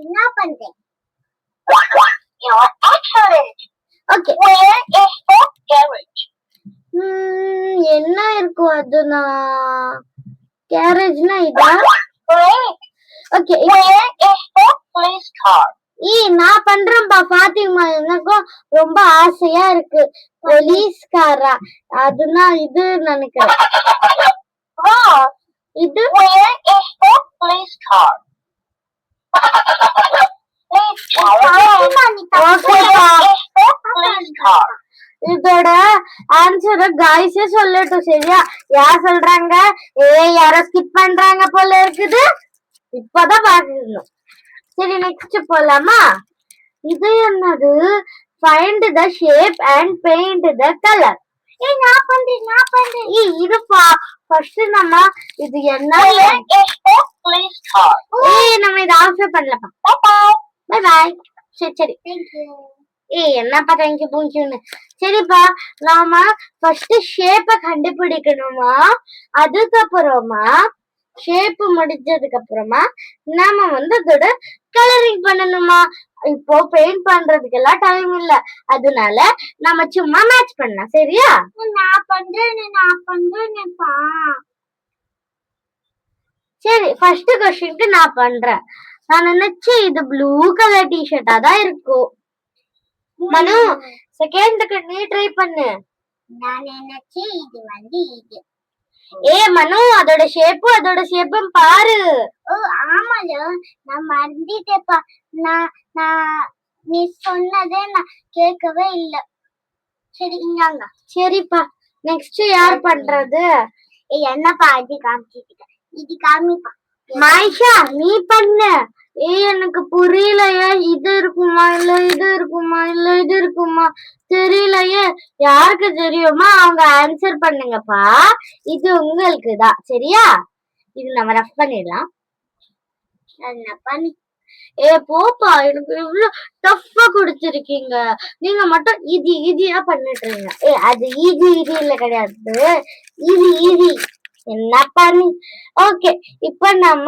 என்ன பண்றேன்? You're excellent. Okay. Where is the garage? என்ன இருக்கும் அதுனா? கேரேஜ்னா இதா? Great. Okay. Where is the police car? நான் பண்றேன்பா பாத்திமா, எனக்கும் ரொம்ப ஆசையா இருக்கு. போலீஸ்காரா? அதுனா இது நினைக்கிறேன். Wrong. இது Where is the police car? Please try again. ஓகேப்பா. Where is the police car? இதோட ஆன்சரை காய்ஸே சொல்லட்டும், சரியா? யார் சொல்றாங்க? யாரோ ஸ்கிப் பண்றாங்க போல இருக்குது. இப்பதான் பாக்கணும். சரி, நெக்ஸ்ட் போலாமா? இது என்னது? Find the shape and paint the colour. நான் பண்றேன். இதுப்பா ஃபர்ஸ்ட் நம்ம இது என்ன? Where is the police car? நம்ம இதை ஆன்சர் பண்ணலப்பா. Bye-bye. Bye bye. சரி. தேங்க்யூ. என்னப்பா தேங்க்யூ பூங்கியூன்னு. சரிப்பா, நாம ஃபர்ஸ்ட் ஷேப்பை கண்டுபிடிக்கணுமா? அதுக்கப்புறமா ஷேப் முடிஞ்சதுக்கு அப்புறமா நாம அதோட கலரிங் பண்ணணுமா? இப்போ பெயிண்ட் பண்றதுக்கெல்லாம் டைம் இல்ல, அதனால நம்ம சும்மா மேட்ச் பண்ணலாம், சரியா? நான் பண்றேன்ப்பா. சரி, ஃபர்ஸ்ட் கொஸ்டினுக்கு நான் பண்றேன். நான் நினைச்சேன் இது ப்ளூ கலர் டிஷர்ட்டா தான் இருக்கும். மனு, செகண்டுக்கு நீ ட்ரை பண்ணு. நான் நினைச்சேன் இது இது. மனு, அதோட ஷேப்பும் பாரு. ஓ ஆமால, நான் மறந்துட்டேப்பா. நான் நீ சொன்னதே நான் கேட்கவே இல்ல. சரி, இந்தாங்க. சரிப்பா, நெக்ஸ்ட் யார் பண்றது? என்னப்பா இது காமிச்சிட்டு? இது காமிப்பா. மாயிஷா, நீ பண்ணு. எனக்கு புரியலையே. இது இருக்குமா இல்ல இது இருக்குமா இல்ல இது இருக்குமா தெரியலையே. யாருக்கு தெரியுமா அவங்க ஆன்சர் பண்ணுங்கப்பா. இது உங்களுக்கு தான், சரியா? இது நம்ம ரஃப் பண்ணிடலாம். போப்பா, எனக்கு இவ்வளவு டஃப்பா கொடுத்திருக்கீங்க. நீங்க மட்டும் ஈஸியா பண்ணிட்டுருங்க. அது ஈஸி இல்ல கிடையாது, ஈஸி. என்ன பண்ணி? ஓகே, இப்ப நம்ம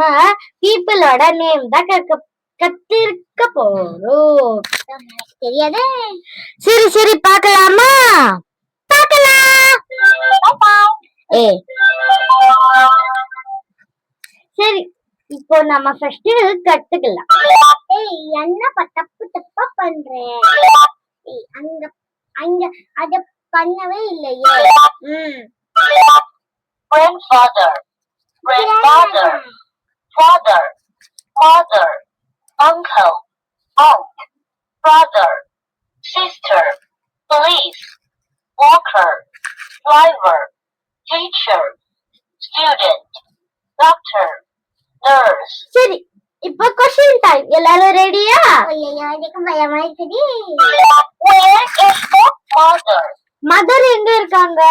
பீப்புளோட நேம் தான் கத்திருக்க போறோம். தெரியாதே. சரி, பார்க்கலாமா? பார்க்கலாம். சரி, இப்போ நம்ம ஃபர்ஸ்ட் கத்துக்கலாம். என்னப்பா தப்பா பண்றேன்? அங்க அத பண்ணவே இல்லையே. Grandfather, grandmother, father, mother, uncle, aunt, brother, sister, police, worker, driver, teacher, student, doctor, nurse. சரி, இப்போ क्वेश्चन டைம். எல்லாரும் ரெடியா? எனக்கு பயமா இருக்குடி. Where is the mother? Mother எங்க இருக்காங்க?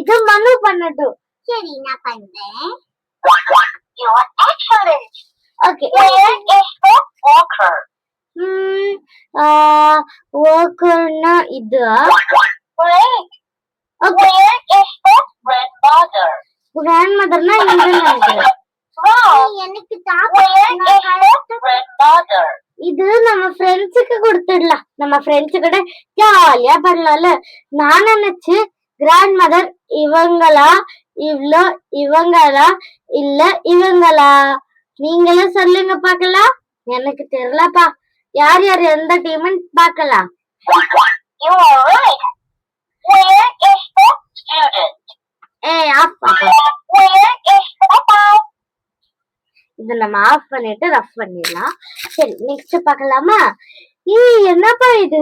இது மனு பண்ணட்டும். சரி, நான் பண்றேன். You are excellent. Okay. Where is the worker? workerனா இது. Great. Okay. Where is the grandmother? grandmotherனா இங்க நினைக்கிறேன். Wrong. எனக்கு Where is the grandmother? இது நம்ம ஃப்ரெண்ட்ஸுக்கு கொடுத்துடலாம். நம்ம ஃப்ரெண்ட்ஸு கூட ஜாலியா பண்ணலாம்ல. நான் நினைச்சு கிராண்ட் மதர் இவங்களா இவங்களா இல்ல இவங்களா? நீங்களும் சொல்லுங்க பாக்கலாம். எனக்கு தெரியலப்பா. யார் எந்த டீம்னு பார்க்கலாம். You are right. Where is the student? ஆஃப் பாப்பா. Where is the இது நம்ம ஆஃப் பண்ணிட்டு ரஃப் பண்ணிடலாம். சரி, நெக்ஸ்ட் பார்க்கலாமா? என்னப்பா இது?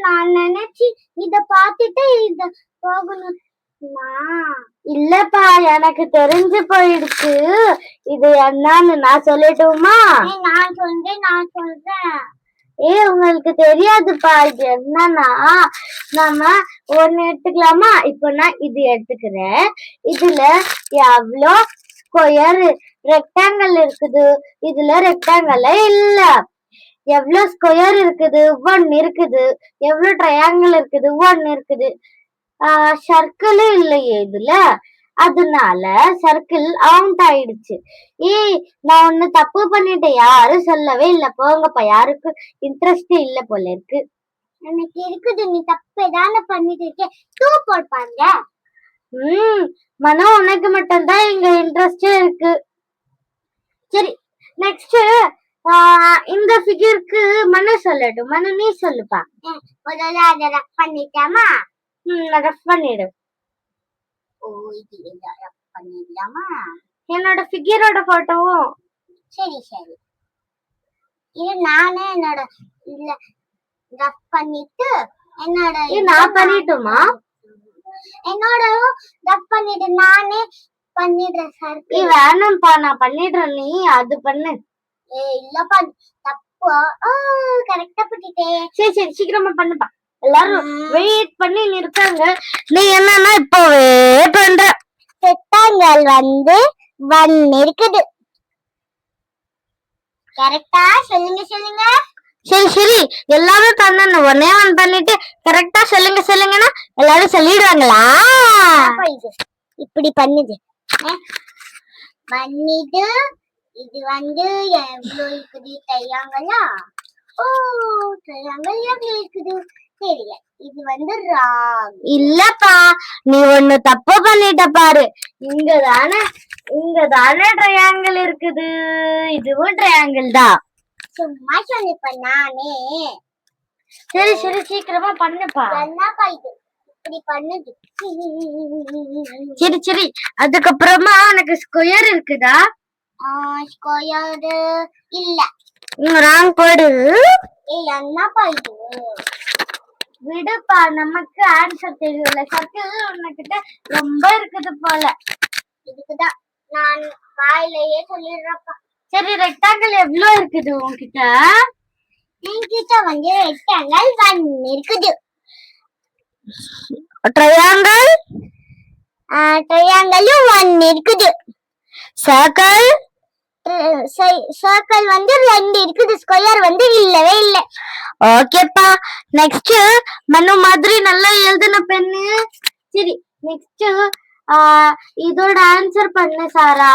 நான் நினைச்சு இத பாத்துட்டு இத போகணும். இல்லப்பா, எனக்கு தெரிஞ்சு போயிடுச்சு. இது என்னன்னு நான் சொல்லட்டுமா? நான் சொல்றேன். உங்களுக்கு தெரியாதுப்பா. இது என்னன்னா, நம்ம ஒண்ணு எடுத்துக்கலாமா? இப்ப நான் இது எடுத்துக்கிறேன். இதுல எவ்வளோ ஸ்கொயர் ரெக்டாங்கிள் இருக்குது? இதுல ரெக்டாங்கிள் இல்ல. எவ்வளவு ஸ்கொயர் இருக்குது, 1 இருக்குது. எவ்வளவு ட்ரையாங்கிள் இருக்குது, 1 இருக்குது. சர்க்கிளும் இல்லையே இதுல. அதனால சர்க்கிள் அவுண்ட் ஆயிடுச்சு. ஏய், நான் ஒண்ணு தப்பு பண்ணிட்டேன், யாரும் சொல்லவே இல்ல. போங்கப்பா, யாருக்கும் இன்ட்ரெஸ்ட் இல்ல போல இருக்கு. எனக்கு இருக்குது, நீ தப்பு ஏதான பண்ணிட்டு இருக்க. 2 போடுப்பாங்க. மனோ, உனக்கு மட்டும்தான் இங்க இன்ட்ரெஸ்டே இருக்கு. சரி, நெக்ஸ்ட் இந்த ஃபிகருக்கு மனு சொல்லட்டும். மனு, நீ சொல்லுப்பா. முதல்ல அதை ரஃப் பண்ணிட்டாமா? ரஃப் பண்ணிடு. ஓ, இது ரஃப் பண்ணிடலாமா? என்னோட ஃபிகரோட போட்டோவும். சரி சரி, இது நானே என்னோட இதுல ரஃப் பண்ணிட்டு என்னோட நான் பண்ணிட்டுமா? என்னோட ரஃப் பண்ணிட்டு நானே பண்ணிடுறேன். சர்க்கிள் வேணாம்ப்பா, நான் பண்ணிடுறேன், நீ அது பண்ணு. இல்லப்பா, தப்பு. கரெக்டா பண்ணிட்டேன். சரி சரி, சீக்கிரமா பண்ணுப்பா. எல்லாரும் வெயிட் பண்ணி இருக்காங்க. நீ என்னன்னா இப்பவே பண்ற. ரெக்டாங்கிள் வந்து 1 இருக்குது. கரெக்டா சொல்லுங்க சொல்லுங்க. சரி சரி, எல்லாரும் பண்ணணும். 1 பண்ணிட்டு கரெக்டா சொல்லுங்க சொல்லுங்கன்னா எல்லாரும் சொல்லிடுவாங்களா? இப்படி பண்ணுது பண்ணிட்டு இது வந்து எவ்வளவு இருக்குது? ட்ரையாங்கிளா? ஓ, ட்ரையாங்கிள் எவ்வளவு இருக்குது தெரியல. இது வந்து ராங். இல்லப்பா, நீ ஒண்ணு தப்பு பண்ணிட்ட பாரு. இங்கதானே ட்ரையாங்கிள் இருக்குது. இதுவும் ட்ரையாங்கிள் தான். சும்மா சொன்னிப்ப நானே. சரி சரி, சீக்கிரமா பண்ணுப்பா. என்னப்பா இது இப்படி பண்ணுது? சரி சரி, அதுக்கப்புறமா உனக்கு ஸ்கொயர் இருக்குதா? ஸ்கொயர் இல்ல. ராங் போடு. என்னப்பா இது? விடுப்பா, நமக்கு ஆன்சர் தெரியல. சர்க்கிள் உனக்கிட்ட ரொம்ப இருக்குது போல. இதுக்குதான் நான் வாயிலேயே சொல்லிடுறப்பா. சரி, ரெக்டாங்கிள் எவ்வளவு இருக்குது உன்கிட்ட? என்கிட்ட வந்து ரெக்டாங்கிள் 1 இருக்குது. ட்ரையாங்கிள்? ட்ரையாங்கிளும் 1 இருக்குது. சர்க்கிள்? சர்க்கிள் வந்து 2 இருக்குது. ஸ்கொயர் வந்து இல்லவே இல்ல. ஓகேப்பா. நெக்ஸ்ட் மனு மாதிரி நல்லா எழுதுன பெண்ணு. சரி, நெக்ஸ்ட் இதோட ஆன்சர் பண்ணு சாரா.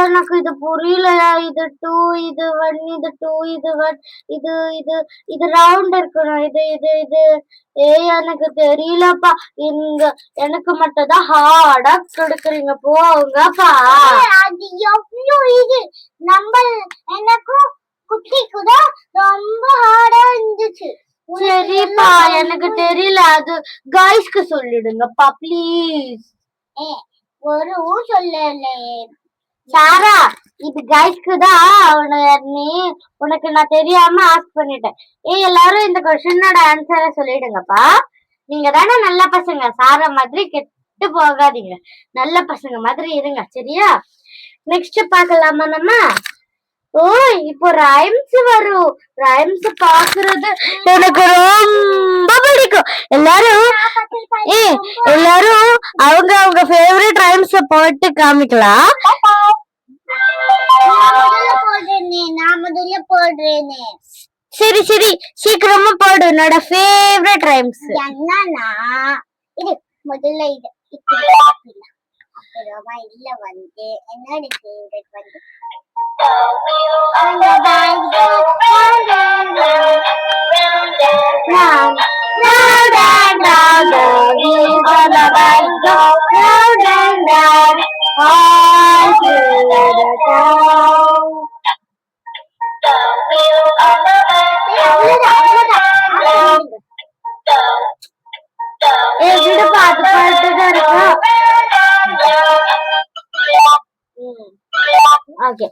எனக்கு இது புரியல. இது 2, இது 1, இது 2, இது 1, இது இது இது ரவுண்ட் இருக்கணும். இது இது இது எனக்கு தெரியலப்பா. எனக்கு மட்டும் தான் ஹார்டா கொடுக்குறீங்க. போங்கப்பா. அது எவ்வளவு இது நம்ம எனக்கும் குட்டிக்கு தான் ரொம்ப ஹார்டா இருந்துச்சு. சரிப்பா, எனக்கு தெரியல. அது காய்ஸ்க்கு சொல்லிடுங்கப்பா ப்ளீஸ். ஒரு சொல்லல சாரா, இது காய்ஸ்க்கு தான். உனக்கு நான் தெரியாம ஆஸ்க் பண்ணிட்டேன். எல்லாரும் இந்த கொஸ்டினோட ஆன்சரை சொல்லிடுங்கப்பா. நீங்க தானே நல்ல பசங்க. சாரா மாதிரி கெட்டு போகாதீங்க. நல்ல பசங்க மாதிரி இருங்க, சரியா? நெக்ஸ்ட் பார்க்கலாமா நம்ம? ஓ, இப்போ ரைம்ஸ் வரும். ரைம்ஸ் பாக்குறது எனக்கு ரொம்ப பிடிக்கும். எல்லாரும் அவங்க ஃபேவரட் ரைம்ஸ் போட்டு காமிக்கலாம். நான் முதல்ல போடுறேனே. சரி சரி, சீக்கிரமா போடு. என்னோட ஃபேவரட் ரைம்ஸ் என்னன்னா, இது முதல்ல இது அப்புறமா இல்ல வந்து என்னோட ஃபேவரட் வந்து விடுப்பா, அது பாட்டுதான் இருக்கும். ஓகே,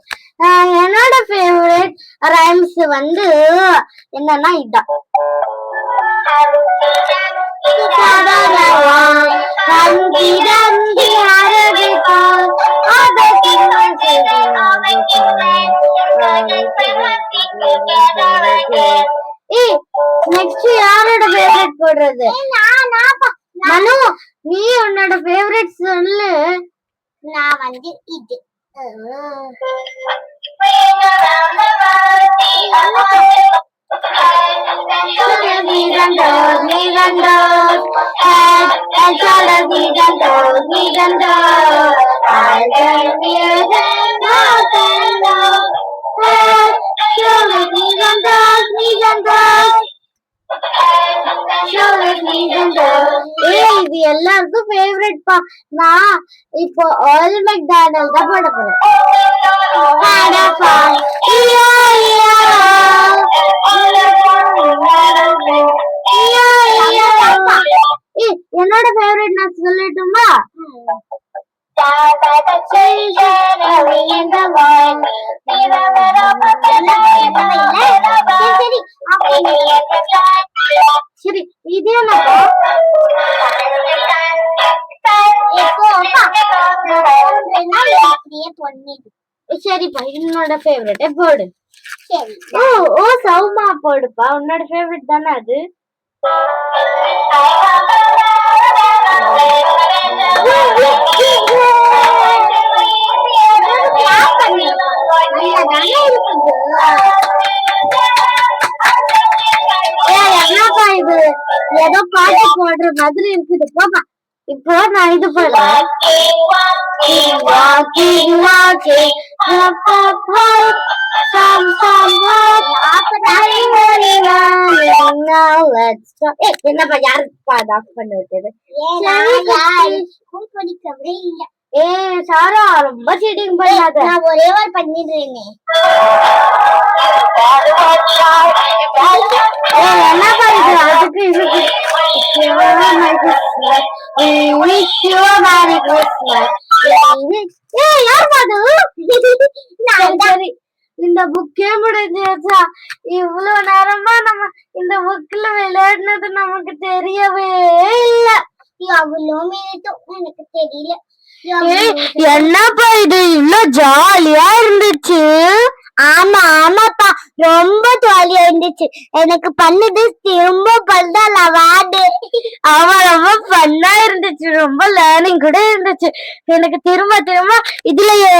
என்னோட ஃபேவரட் ரைம்ஸ் வந்து என்னன்னா இதான். நெக்ஸ்ட் யாரோட ஃபேவரட் போடுறது? மனு, நீ உன்னோட ஃபேவரட் சொல்லு. நான் வந்து இது Knees and toes, knees and toes. Head and shoulders, knees and toes, knees and toes. Eyes and ears and mouth and nose. Head, shoulders, knees and toes, knees and toes. Shoulders, knees and toes. இது எல்லாருக்கும் favourite பா. நான் இப்போ all McDonald தான் போட போறேன். Had a fun. என்னோட favourite நான் சொல்லட்டுமா? சரி இது என்னப்பா? சரிப்பா என்னோட ஃபேவரட் போடு. ஓ ஓ சௌமா போடுப்பா. உன்னோட ஃபேவரட் தானே அது? என்னப்பா இது ஏதோ பாட்டு போடுற மாதிரி இருக்குது. போப்பா இப்போ நான் இது போடுறேன். Walking, walking, up, up, up, some, now let's go. என்னப்பா யாருப்பா அது ஆஃப் பண்ணி விட்டது? சாரா ரொம்ப சீட்டிங் பண்ணாத. நான் ஒரே ஒரு பண்ணிடுறேன். என்னப்பா இது அதுக்கு இதுக்கு wish you a merry Christmas. யாருப்பா அது? சரி இந்த புக்கே முடிஞ்சிருச்சா? இவ்வளவு நேரமா நம்ம இந்த புக்ல விளையாடினது நமக்கு தெரியவே இல்ல. அவ்வளோ மினிட்டும் எனக்கு தெரியல. என்னப்பா இது இவ்வளவு ஜாலியா இருந்துச்சு? ஆமா ஆமாப்பா ரொம்ப ஜாலியா இருந்துச்சு. எனக்கு பண்ணது திரும்ப பண்ணா வாடு. ஆமா ரொம்ப ஃபன்னா இருந்துச்சு. ரொம்ப லேர்னிங் கூட இருந்துச்சு. எனக்கு திரும்ப திரும்ப இதுலயே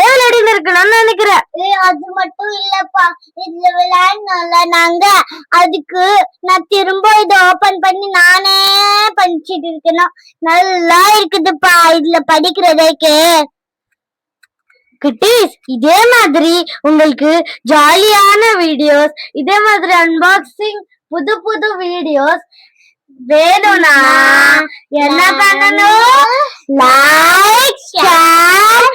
விளையாடிட்டு இருக்கணும்னு நினைக்கிறேன். அது மட்டும் இல்லப்பா, இதுல விளையாடணும்ல நாங்க, அதுக்கு நான் திரும்ப இதை ஓபன் பண்ணி நானே படிச்சுட்டு இருக்கணும். நல்லா இருக்குதுப்பா இதுல படிக்கிறதுக்கு. குட்டீஸ் இதே மாதிரி உங்களுக்கு ஜாலியான வீடியோஸ், இதே மாதிரி அன்பாக்சிங் புது புது வீடியோஸ் வேணும்னா என்ன பண்ணணும்? Like, share,